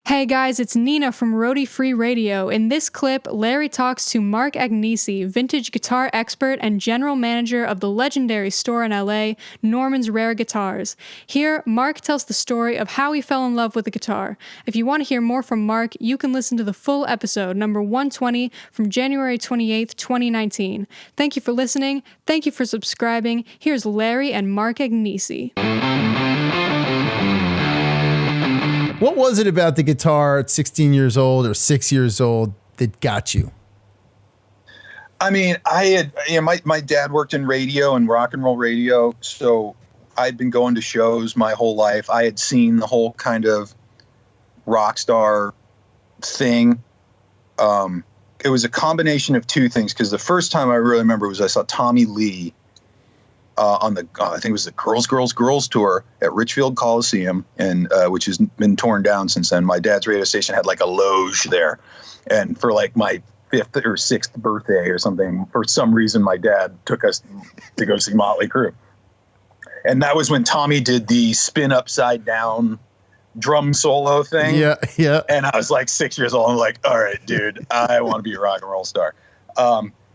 Hey guys, it's Nina from ROADIE Free Radio. In this clip, Larry talks to Mark Agnesi, vintage guitar expert and general manager of the legendary store in LA, Norman's Rare Guitars. Here, Mark tells the story of how he fell in love with the guitar. If you want to hear more from Mark, you can listen to the full episode, number 120, from January 28th, 2019. Thank you for listening. Thank you for subscribing. Here's Larry and Mark Agnesi. What was it about the guitar at 16 years old or 6 years old that got you? I mean, my dad worked in radio and rock and roll radio, so I'd been going to shows my whole life. I had seen the whole kind of rock star thing. It was a combination of two things, because the first time I really remember was I saw Tommy Lee on the, I think it was the Girls tour at Richfield Coliseum, and which has been torn down since then. My dad's radio station had like a loge there, and for like my 5th or 6th birthday or something, for some reason my dad took us to go see Motley Crue, and that was when Tommy did the spin upside down drum solo thing. Yeah. And I was like 6 years old. I'm like, all right, dude, I want to be a rock and roll star.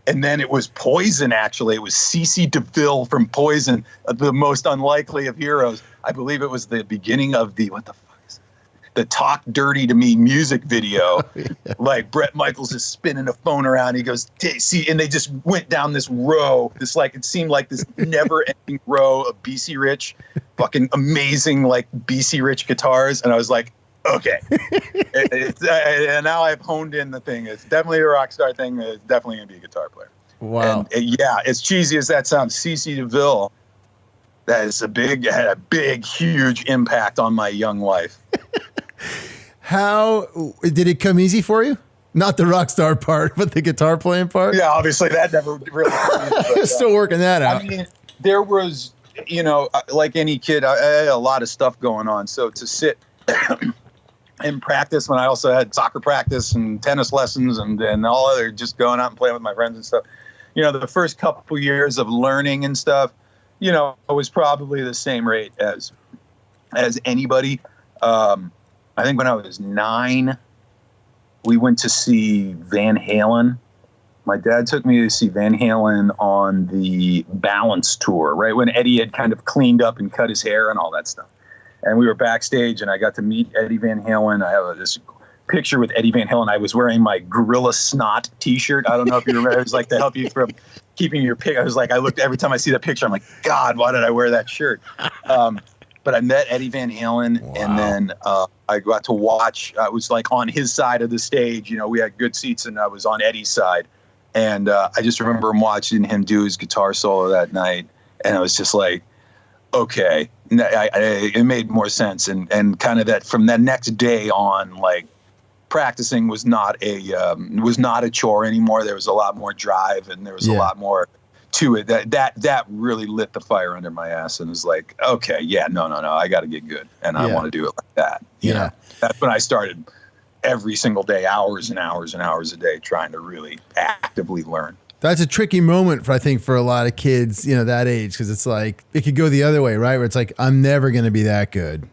And then it was Poison, actually. It was CeCe DeVille from Poison, the most unlikely of heroes. I believe it was the beginning of the, what the fuck is it? The Talk Dirty to Me music video. Yeah. Like Bret Michaels is spinning a phone around. He goes, see, and they just went down this row. This, like, it seemed like this never ending row of BC Rich, fucking amazing, like BC Rich guitars. And I was like, okay. And now I've honed in the thing. It's definitely a rock star thing. It's definitely going to be a guitar player. Wow. And yeah, as cheesy as that sounds, CeCe DeVille, that is had a big, huge impact on my young life. How did it come easy for you? Not the rock star part, but the guitar playing part? Yeah, obviously that never really but, still working that out. I mean, there was, like any kid, I had a lot of stuff going on. So to sit in practice, when I also had soccer practice and tennis lessons and all other, just going out and playing with my friends and stuff. The first couple years of learning and stuff, it was probably the same rate as anybody. I think when I was 9, we went to see Van Halen. My dad took me to see Van Halen on the Balance tour, right when Eddie had kind of cleaned up and cut his hair and all that stuff. And we were backstage, and I got to meet Eddie Van Halen. I have this picture with Eddie Van Halen. I was wearing my Gorilla Snot T-shirt. I don't know if you remember. It was like to help you from keeping your pic. I was like, I looked every time I see that picture, I'm like, God, why did I wear that shirt? But I met Eddie Van Halen, wow. And then I got to watch. I was like on his side of the stage. We had good seats, and I was on Eddie's side. And I just remember watching him do his guitar solo that night, and I was just like, okay, it made more sense, and kind of that from that next day on, like practicing was not a chore anymore. There was a lot more drive, and there was a lot more to it. That really lit the fire under my ass, and was like, okay, no, I got to get good, and I want to do it like that. You know, that's when I started every single day, hours and hours and hours a day, trying to really actively learn. That's a tricky moment for a lot of kids, that age, because it's like it could go the other way, right? Where it's like, I'm never going to be that good,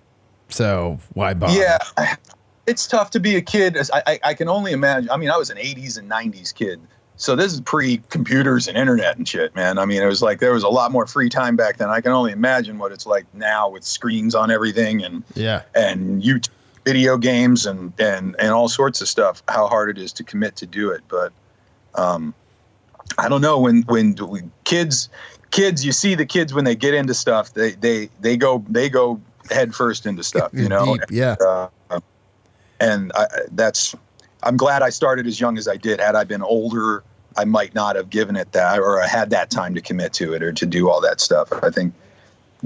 so why bother? Yeah, it's tough to be a kid. I can only imagine. I mean, I was an 80s and 90s kid, so this is pre-computers and internet and shit, man. I mean, it was like there was a lot more free time back then. I can only imagine what it's like now with screens on everything and YouTube video games and all sorts of stuff. How hard it is to commit to do it, but I don't know, when kids, you see the kids when they get into stuff, they go head first into stuff, Deep, I'm glad I started as young as I did. Had I been older, I might not have given it that, or I had that time to commit to it or to do all that stuff. I think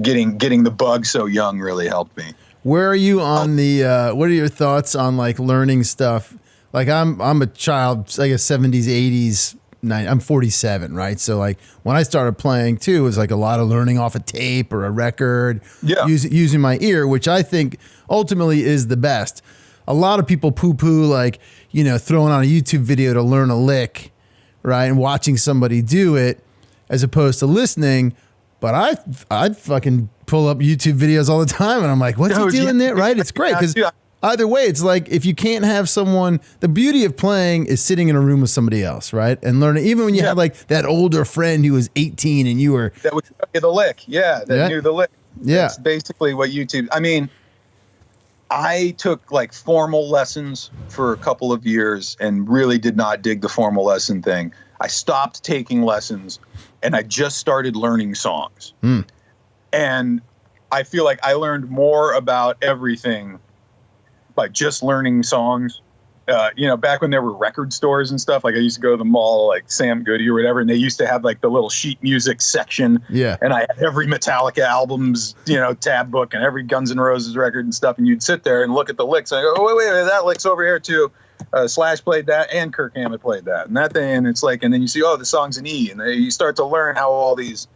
getting the bug so young really helped me. Where are you on the, what are your thoughts on like learning stuff? Like I'm a child, I guess 70s, 80s, I'm 47, right? So like when I started playing too, it was like a lot of learning off a tape or a record, using my ear, which I think ultimately is the best. A lot of people poo-poo like, throwing on a YouTube video to learn a lick, right? And watching somebody do it as opposed to listening. But I fucking pull up YouTube videos all the time and I'm like, what's he doing there? Right? It's great because either way, it's like if you can't have someone, the beauty of playing is sitting in a room with somebody else, right? And learning, even when you have like that older friend who was 18 and you were. That would show you the lick. Yeah. That knew the lick. Yeah. That's basically what YouTube, I mean, I took like formal lessons for a couple of years and really did not dig the formal lesson thing. I stopped taking lessons and I just started learning songs. And I feel like I learned more about everything by just learning songs. Back when there were record stores and stuff, like I used to go to the mall, like Sam Goody or whatever, and they used to have like the little sheet music section. Yeah. And I had every Metallica album's, tab book and every Guns N' Roses record and stuff. And you'd sit there and look at the licks and go, oh, wait, that lick's over here too. Slash played that and Kirk Hammett played that and that thing. And it's like, and then you see, oh, the song's an E. And then you start to learn how all these,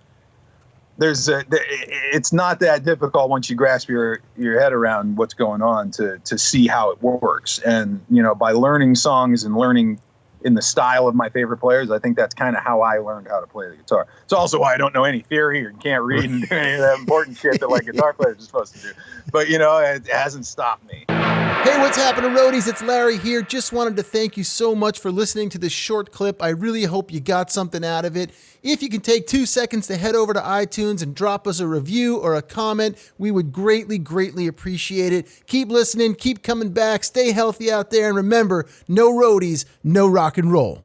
it's not that difficult once you grasp your head around what's going on to see how it works. And, by learning songs and learning in the style of my favorite players, I think that's kind of how I learned how to play the guitar. It's also why I don't know any theory or can't read and do any of that important shit that like guitar players are supposed to do. But, it hasn't stopped me. Hey, what's happening, roadies? It's Larry here. Just wanted to thank you so much for listening to this short clip. I really hope you got something out of it. If you can take 2 seconds to head over to iTunes and drop us a review or a comment, we would greatly, greatly appreciate it. Keep listening, keep coming back, stay healthy out there, and remember, no roadies, no rock and roll.